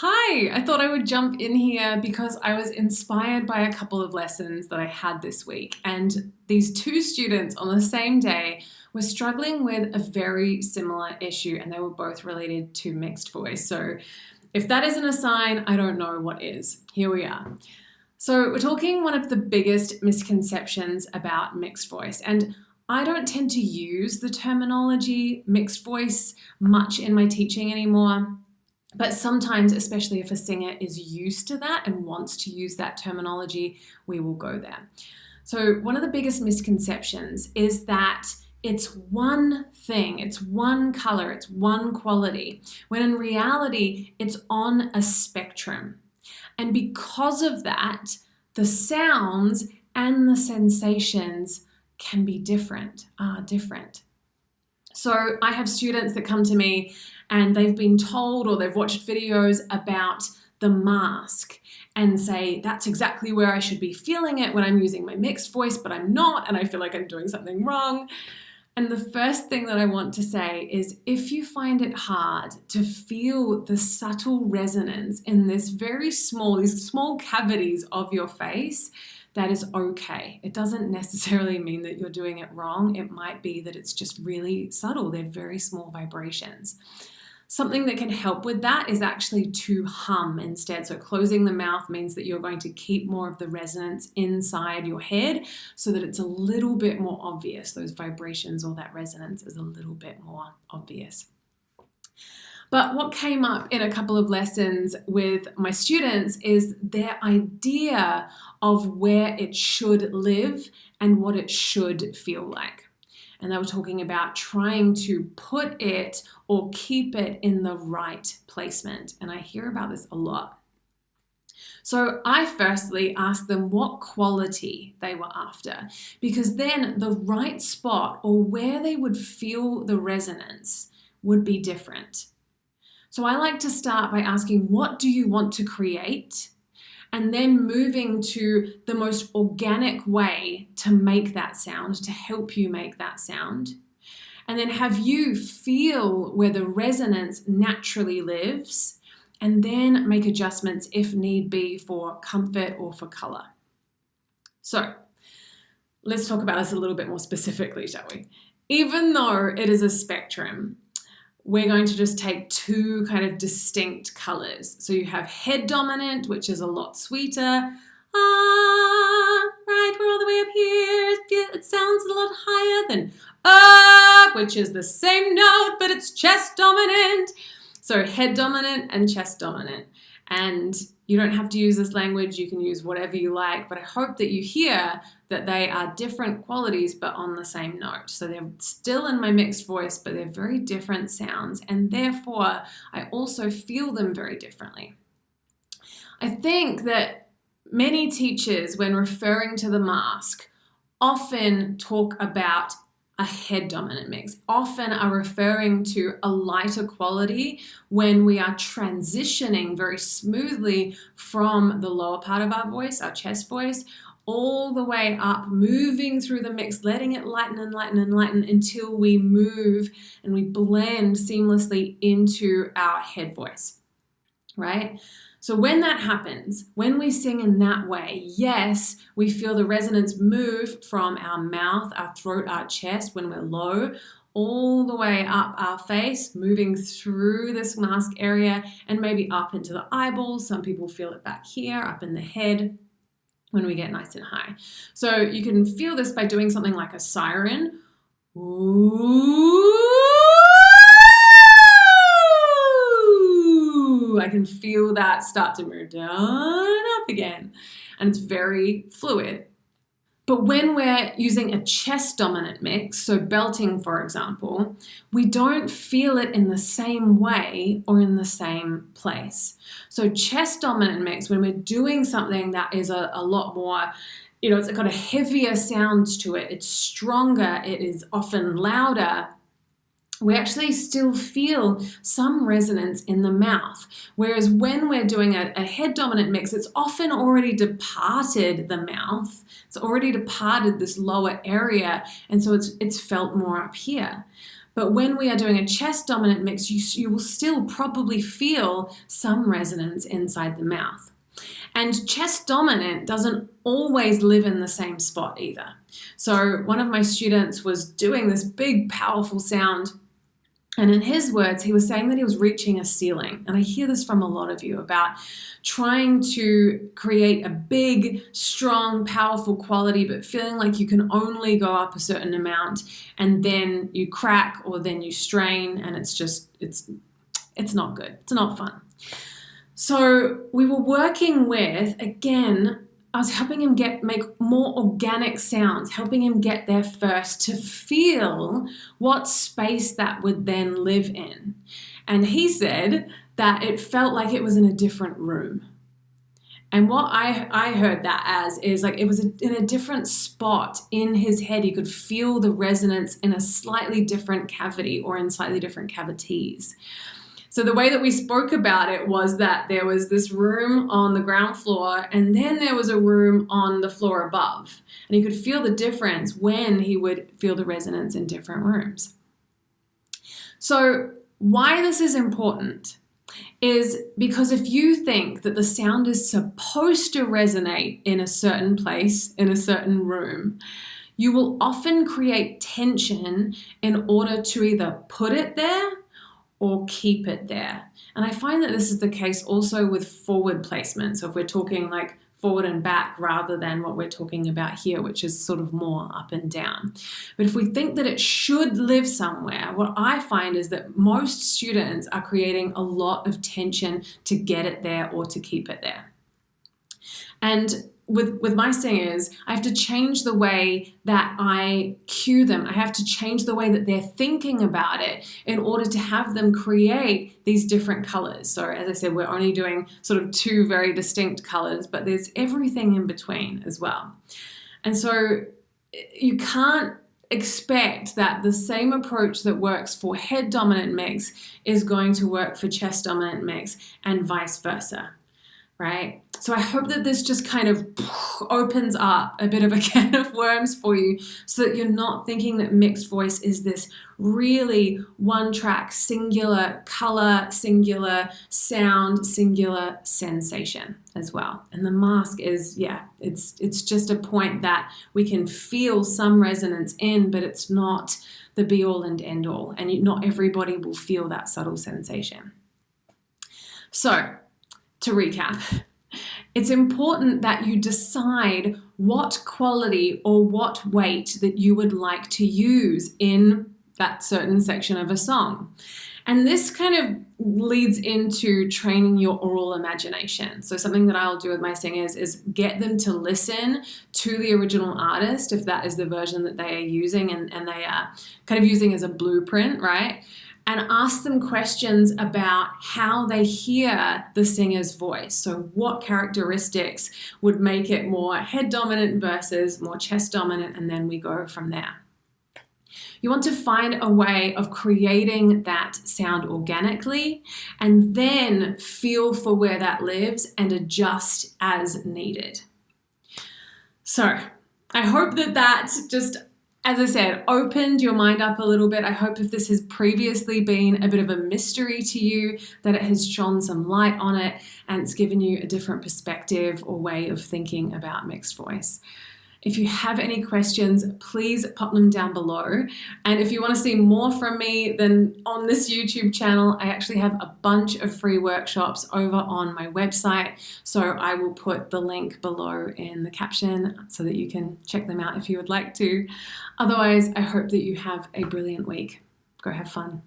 Hi, I thought I would jump in here because I was inspired by a couple of lessons that I had this week. And these two students on the same day were struggling with a very similar issue, and they were both related to mixed voice. So if that isn't a sign, I don't know what is. Here we are. So we're talking one of the biggest misconceptions about mixed voice. And I don't tend to use the terminology mixed voice much in my teaching anymore. But sometimes, especially if a singer is used to that and wants to use that terminology, we will go there. So one of the biggest misconceptions is that it's one thing, it's one color, it's one quality, when in reality, it's on a spectrum. And because of that, the sounds and the sensations can be different, are different. So I have students that come to me and they've been told or they've watched videos about the mask and say, that's exactly where I should be feeling it when I'm using my mixed voice, but I'm not, and I feel like I'm doing something wrong. And the first thing that I want to say is if you find it hard to feel the subtle resonance in these small cavities of your face, that is okay. It doesn't necessarily mean that you're doing it wrong. It might be that it's just really subtle. They're very small vibrations. Something that can help with that is actually to hum instead. So closing the mouth means that you're going to keep more of the resonance inside your head so that it's a little bit more obvious. Those vibrations or that resonance is a little bit more obvious. But what came up in a couple of lessons with my students is their idea of where it should live and what it should feel like. And they were talking about trying to put it or keep it in the right placement. And I hear about this a lot. So I firstly asked them what quality they were after, because then the right spot or where they would feel the resonance would be different. So I like to start by asking, what do you want to create? And then moving to the most organic way to make that sound, to help you make that sound. And then have you feel where the resonance naturally lives, and then make adjustments if need be for comfort or for color. So let's talk about this a little bit more specifically, shall we? Even though it is a spectrum, we're going to just take two kind of distinct colors. So you have head dominant, which is a lot sweeter. Right, we're all the way up here. It sounds a lot higher than up, which is the same note, but it's chest dominant. So head dominant and chest dominant. And you don't have to use this language. You can use whatever you like, but I hope that you hear that they are different qualities, but on the same note. So they're still in my mixed voice, but they're very different sounds. And therefore, I also feel them very differently. I think that many teachers, when referring to the mask, often talk about a head dominant mix, often are referring to a lighter quality when we are transitioning very smoothly from the lower part of our voice, our chest voice, all the way up, moving through the mix, letting it lighten and lighten and lighten until we move and we blend seamlessly into our head voice, right? So when that happens, when we sing in that way, yes, we feel the resonance move from our mouth, our throat, our chest when we're low, all the way up our face, moving through this mask area and maybe up into the eyeballs. Some people feel it back here, up in the head when we get nice and high. So you can feel this by doing something like a siren. Ooh. I can feel that start to move down and up again. And it's very fluid. But when we're using a chest dominant mix, so belting, for example, we don't feel it in the same way or in the same place. So chest dominant mix, when we're doing something that is a lot more, it's got a heavier sound to it, it's stronger, it is often louder, we actually still feel some resonance in the mouth. Whereas when we're doing a head dominant mix, it's often already departed the mouth. It's already departed this lower area. And so it's felt more up here. But when we are doing a chest dominant mix, you will still probably feel some resonance inside the mouth. And chest dominant doesn't always live in the same spot either. So one of my students was doing this big, powerful sound, and in his words, he was saying that he was reaching a ceiling. And I hear this from a lot of you about trying to create a big, strong, powerful quality, but feeling like you can only go up a certain amount, and then you crack or then you strain, and it's not good. It's not fun. So we were working with, again, I was helping him make more organic sounds, helping him get there first to feel what space that would then live in. And he said that it felt like it was in a different room. And what I heard that as is like it was in a different spot in his head. He could feel the resonance in a slightly different cavity or in slightly different cavities. So the way that we spoke about it was that there was this room on the ground floor, and then there was a room on the floor above. And he could feel the difference when he would feel the resonance in different rooms. So why this is important is because if you think that the sound is supposed to resonate in a certain place, in a certain room, you will often create tension in order to either put it there or keep it there. And I find that this is the case also with forward placement. So if we're talking like forward and back rather than what we're talking about here, which is sort of more up and down. But if we think that it should live somewhere, what I find is that most students are creating a lot of tension to get it there or to keep it there. And with my singers, I have to change the way that I cue them. I have to change the way that they're thinking about it in order to have them create these different colors. So as I said, we're only doing sort of two very distinct colors, but there's everything in between as well. And so you can't expect that the same approach that works for head dominant mix is going to work for chest dominant mix and vice versa. Right? So I hope that this just kind of opens up a bit of a can of worms for you so that you're not thinking that mixed voice is this really one track, singular color, singular sound, singular sensation as well. And the mask is, it's just a point that we can feel some resonance in, but it's not the be all and end all. And not everybody will feel that subtle sensation. So, to recap, it's important that you decide what quality or what weight that you would like to use in that certain section of a song. And this kind of leads into training your oral imagination. So something that I'll do with my singers is get them to listen to the original artist, if that is the version that they are using and they are kind of using as a blueprint, right? And ask them questions about how they hear the singer's voice. So what characteristics would make it more head dominant versus more chest dominant, and then we go from there. You want to find a way of creating that sound organically and then feel for where that lives and adjust as needed. So I hope that just, as I said, opened your mind up a little bit. I hope if this has previously been a bit of a mystery to you, that it has shone some light on it and it's given you a different perspective or way of thinking about mixed voice. If you have any questions, please pop them down below. And if you want to see more from me, then on this YouTube channel, I actually have a bunch of free workshops over on my website. So I will put the link below in the caption so that you can check them out if you would like to. Otherwise, I hope that you have a brilliant week. Go have fun.